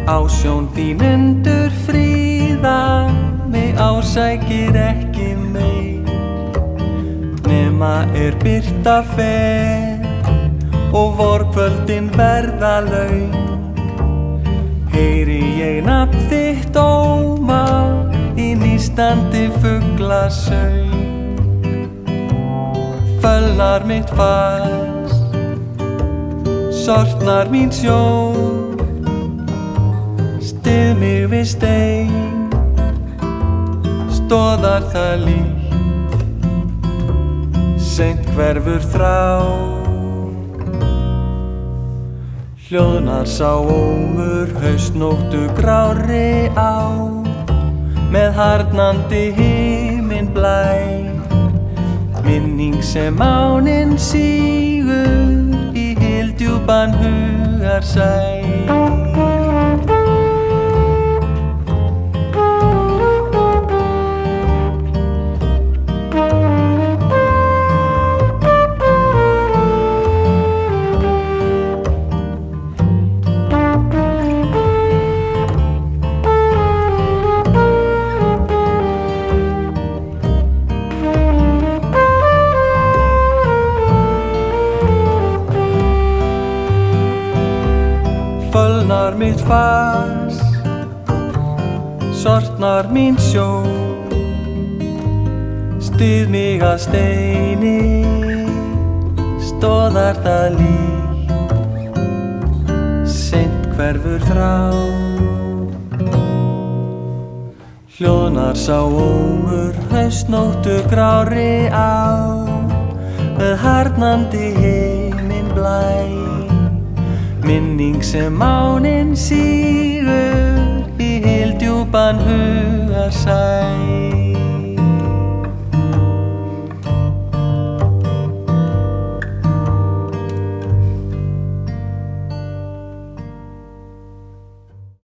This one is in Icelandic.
Ásjón þín undur fríða, mig ásækir ekki meir. Nema birta fer og vorkvöldin verða laung. Heyri ég nafn þitt óma í nístandi fuglasöng. Fölnar mitt fast, sortnar mín sjón. Styð mig við stein, stoðar það líkt, seint hverfur þrá. Hljóðnar sá ómur haustnóttu grárri á, með harðnandi himinblæ. Minning sem áninn sígur í hyldjúpan hugarsæ. Fölnar mitt fast, sortnar mín sjón. Styð mig að steini, stoðar það líkt, seint hverfur þrá. Hljóðnar sá ómur haustnóttu grárri á, með harðnandi himinblæ. Minning sem áninn sígur